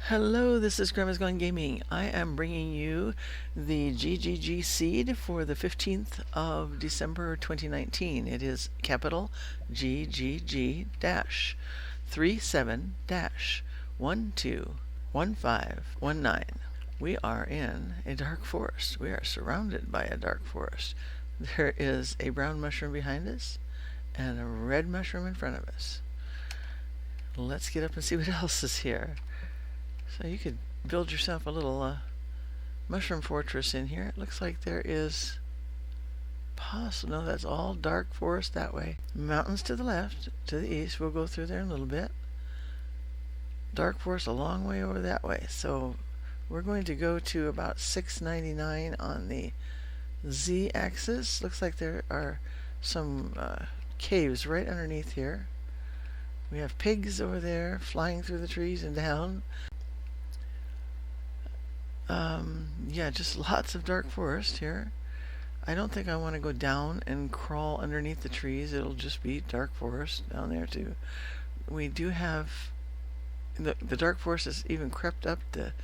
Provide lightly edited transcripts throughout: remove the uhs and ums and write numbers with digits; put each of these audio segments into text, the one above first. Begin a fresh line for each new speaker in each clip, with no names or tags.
Hello, this is Grandma's Gone Gaming. I am bringing you the GGG seed for the 15th of December 2019. It is capital GGG-37-121519. We are in a dark forest. We are surrounded by a dark forest. There is a brown mushroom behind us and a red mushroom in front of us. Let's get up and see what else is here. So you could build yourself a little mushroom fortress in here. It looks like there is no, that's all dark forest that way. Mountains to the left, to the east. We'll go through there in a little bit. Dark forest a long way over that way. So we're going to go to about 699 on the z-axis. Looks like there are some caves right underneath here. We have pigs over there flying through the trees and down. Yeah, just lots of dark forest here. I don't think I want to go down and crawl underneath the trees. It'll just be dark forest down there too. We do have the dark forest has even crept up the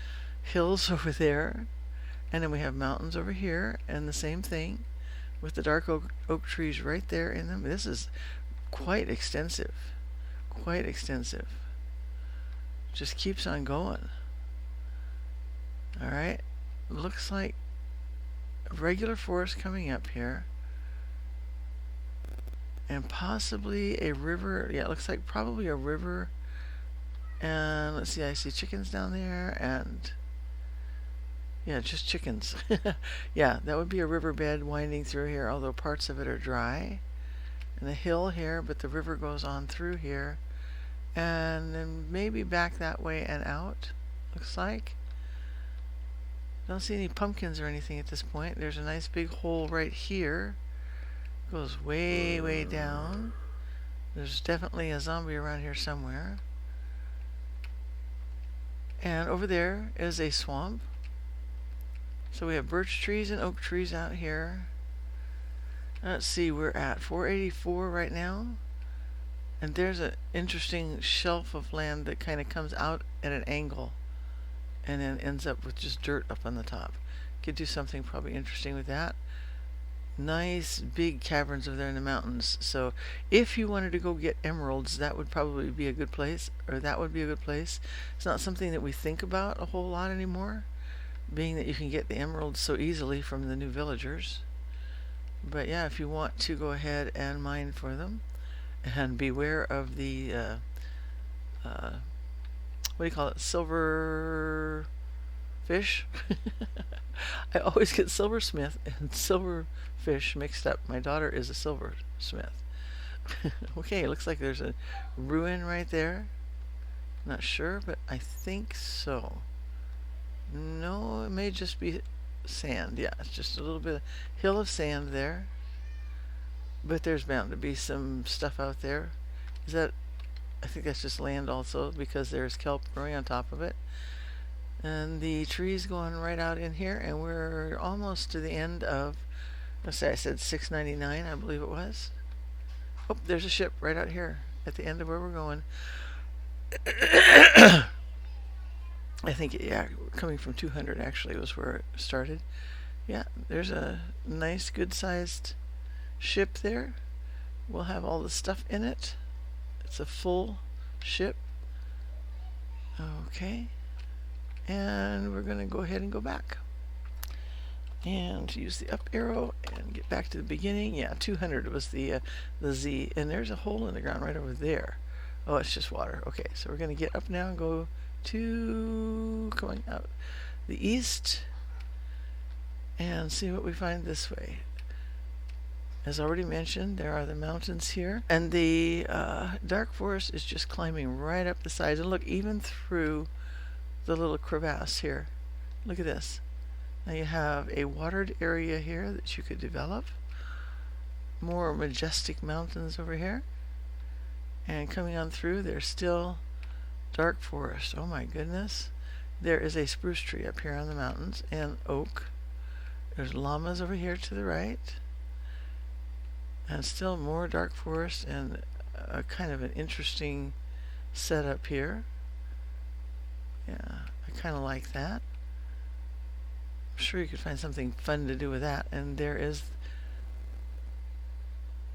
hills over there, and then we have mountains over here, and the same thing with the dark oak trees right there in them. This is quite extensive, quite extensive. Just keeps on going. Alright, looks like a regular forest coming up here, and possibly a river. Yeah, it looks like probably a river. And let's see, I see chickens down there, and yeah, just chickens. Yeah, that would be a riverbed winding through here, although parts of it are dry. And a hill here, but the river goes on through here, and then maybe back that way and out, looks like. Don't see any pumpkins or anything at this point. There's a nice big hole right here. Goes way, way down. There's definitely a zombie around here somewhere. And over there is a swamp. So we have birch trees and oak trees out here. Let's see, we're at 484 right now. And there's an interesting shelf of land that kind of comes out at an angle and then ends up with just dirt up on the top. Could do something probably interesting with that. Nice big caverns over there in the mountains. So if you wanted to go get emeralds, that would probably be a good place, or that would be a good place. It's not something that we think about a whole lot anymore, being that you can get the emeralds so easily from the new villagers. But yeah, if you want to go ahead and mine for them, and beware of the what do you call it? Silver fish? I always get silversmith and silverfish mixed up. My daughter is a silversmith. Okay, it looks like there's a ruin right there. Not sure, but I think so. No, it may just be sand. Yeah, it's just a little bit of hill of sand there. But there's bound to be some stuff out there. Is that... I think that's just land also, because there's kelp growing on top of it. And the trees going right out in here, and we're almost to the end of, let's say I said 699, I believe it was. Oh, there's a ship right out here at the end of where we're going. I think, yeah, coming from 200 actually was where it started. Yeah, there's a nice good sized ship there. We'll have all the stuff in it. It's a full ship. Okay. And we're going to go ahead and go back. And use the up arrow and get back to the beginning. Yeah, 200 was the Z. And there's a hole in the ground right over there. Oh, it's just water. Okay, so we're going to get up now and go to... going out the east. And see what we find this way. As already mentioned, there are the mountains here, and the dark forest is just climbing right up the sides. And look, even through the little crevasse here. Look at this. Now you have a watered area here that you could develop. More majestic mountains over here. And coming on through, there's still dark forest. Oh my goodness. There is a spruce tree up here on the mountains, and oak. There's llamas over here to the right. And still more dark forest, and a kind of an interesting setup here. Yeah, I kind of like that. I'm sure you could find something fun to do with that. And there is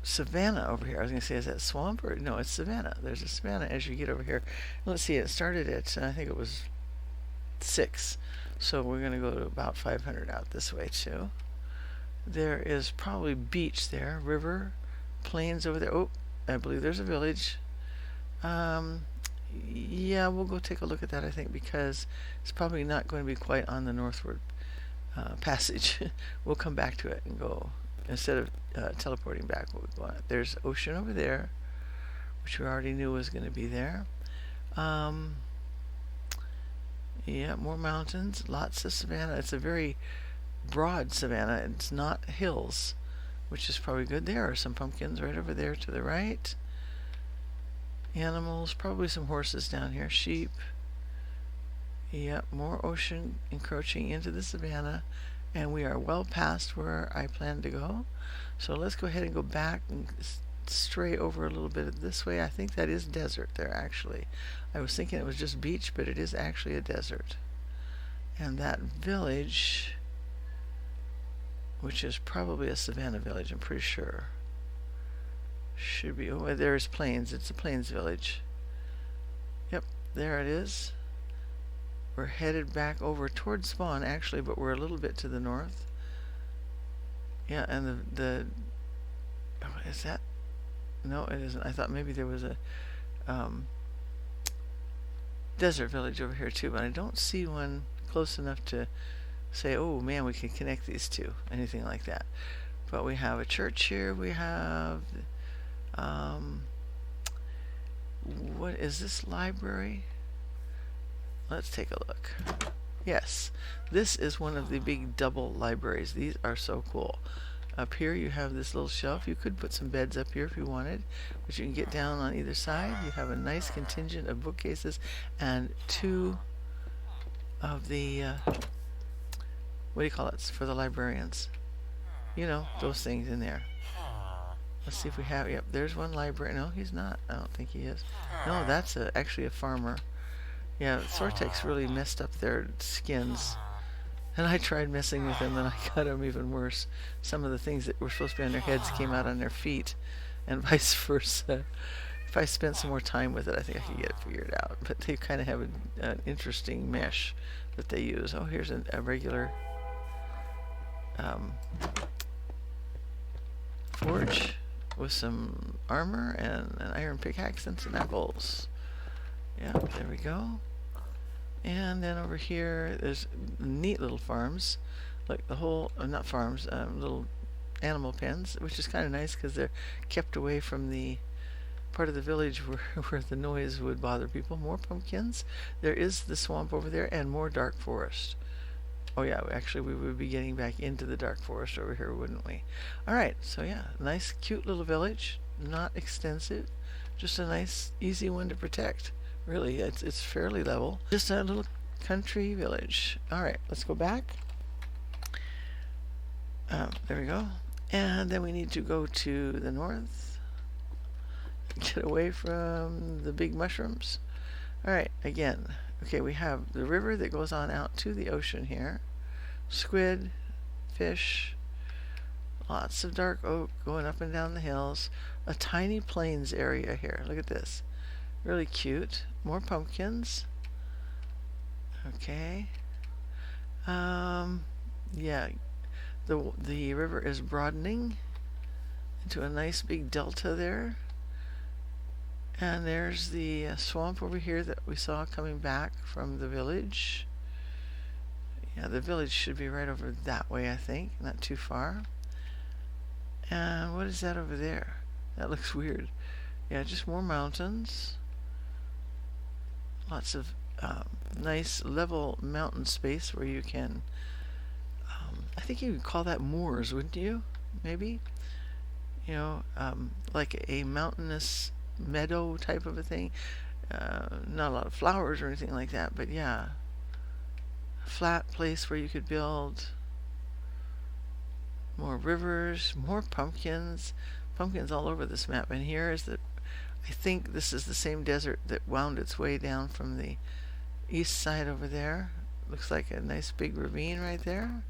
savanna over here. I was going to say, is that swamp? Or no, it's savanna. There's a savanna as you get over here. Let's see, it started at, I think it was 6. So we're going to go to about 500 out this way too. There is probably beach there, river, plains over there. Oh, I believe there's a village. Yeah, we'll go take a look at that, I think, because it's probably not going to be quite on the northward passage. We'll come back to it and go, instead of teleporting back, we'll go on. There's ocean over there, which we already knew was going to be there. Yeah, more mountains, lots of savanna. It's a very broad savanna. It's not hills, which is probably good. There are some pumpkins right over there to the right. Animals, probably some horses down here. Sheep. Yep, more ocean encroaching into the savanna, and we are well past where I plan to go. So let's go ahead and go back and stray over a little bit this way. I think that is desert there, actually. I was thinking it was just beach, but it is actually a desert. And that village, which is probably a savanna village, I'm pretty sure, should be, oh, there's plains. It's a plains village. Yep, there it is. We're headed back over towards spawn, actually, but we're a little bit to the north. Yeah, and oh, is that? No, it isn't. I thought maybe there was a desert village over here too, but I don't see one close enough to say, oh man, we can connect these two, anything like that. But we have a church here. We have what is this library? Let's take a look. Yes, this is one of the big double libraries. These are so cool. Up here you have this little shelf. You could put some beds up here if you wanted, but you can get down on either side. You have a nice contingent of bookcases and 2 of the what do you call it, for the librarians? You know, those things in there. Let's see if we have, yep, there's one library. No, he's not. I don't think he is. No, that's actually a farmer. Yeah, Soartex really messed up their skins. And I tried messing with them and I got them even worse. Some of the things that were supposed to be on their heads came out on their feet, and vice versa. If I spent some more time with it, I think I could get it figured out. But they kind of have an interesting mesh that they use. Oh, here's a regular forge with some armor and an iron pickaxe and some apples. Yeah, there we go. And then over here, there's neat little farms, like the whole, not farms, little animal pens, which is kind of nice because they're kept away from the part of the village where the noise would bother people. More pumpkins. There is the swamp over there and more dark forest. Oh yeah, actually we would be getting back into the dark forest over here, wouldn't we? Alright, so yeah, nice cute little village, not extensive, just a nice easy one to protect. Really, it's fairly level. Just a little country village. Alright, let's go back. There we go. And then we need to go to the north. Get away from the big mushrooms. Alright, again. Okay, we have the river that goes on out to the ocean here. Squid, fish, lots of dark oak going up and down the hills. A tiny plains area here. Look at this. Really cute. More pumpkins. Okay. Yeah. The river is broadening into a nice big delta there. And there's the swamp over here that we saw coming back from the village. Yeah, the village should be right over that way, I think. Not too far. And what is that over there? That looks weird. Yeah, just more mountains. Lots of nice level mountain space where you can, I think you would call that moors, wouldn't you? Maybe? You know, like a mountainous meadow type of a thing. Not a lot of flowers or anything like that, but yeah. A flat place where you could build. More rivers, more pumpkins. Pumpkins all over this map. And here is the, I think this is the same desert that wound its way down from the east side over there. Looks like a nice big ravine right there.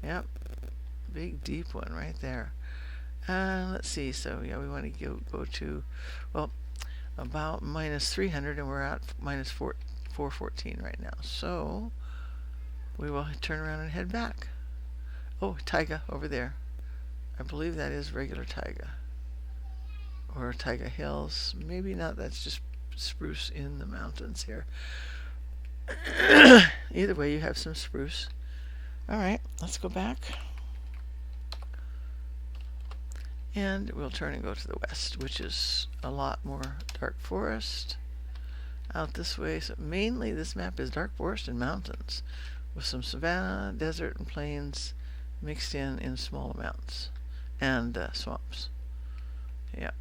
Yep, big deep one right there. And let's see, so yeah, we want to go to, well, about minus 300, and we're at minus 414 right now. So we will turn around and head back. Oh, taiga over there. I believe that is regular taiga. Or taiga hills. Maybe not, that's just spruce in the mountains here. Either way, you have some spruce. Alright, let's go back. And we'll turn and go to the west, which is a lot more dark forest. Out this way, so mainly this map is dark forest and mountains, with some savanna, desert, and plains mixed in small amounts, and swamps. Yep.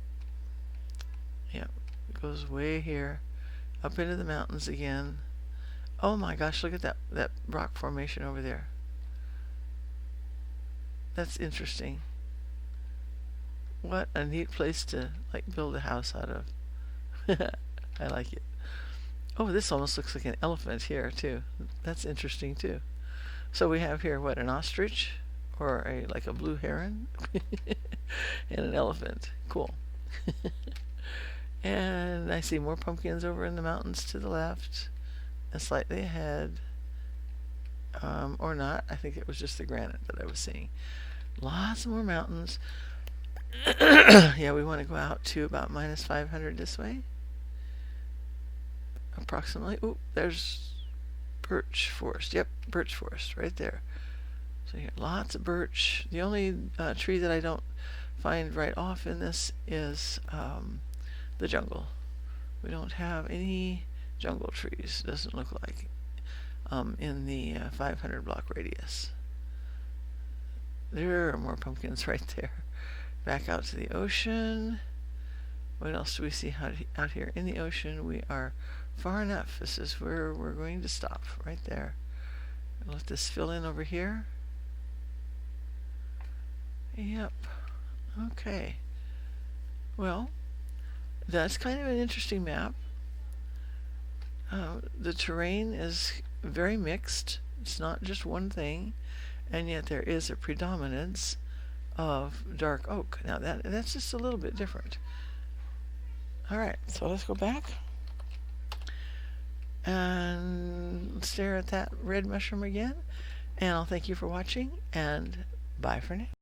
Yep. It goes way here, up into the mountains again. Oh my gosh, look at that rock formation over there. That's interesting. What a neat place to like build a house out of. I like it. Oh, this almost looks like an elephant here too. That's interesting too. So we have here what, an ostrich or like a blue heron and an elephant. Cool. And I see more pumpkins over in the mountains to the left and slightly ahead. Or not. I think it was just the granite that I was seeing. Lots more mountains. Yeah, we want to go out to about minus 500 this way. Approximately. Ooh, there's birch forest. Yep, birch forest right there. So here, lots of birch. The only tree that I don't find right off in this is the jungle. We don't have any jungle trees, doesn't look like, in the 500 block radius. There are more pumpkins right there. Back out to the ocean. What else do we see out here in the ocean? We are far enough. This is where we're going to stop, right there. Let this fill in over here. Yep. Okay. Well, that's kind of an interesting map. The terrain is very mixed. It's not just one thing, and yet there is a predominance of dark oak. Now that's just a little bit different. Alright, so let's go back and stare at that red mushroom again, and I'll thank you for watching, and bye for now.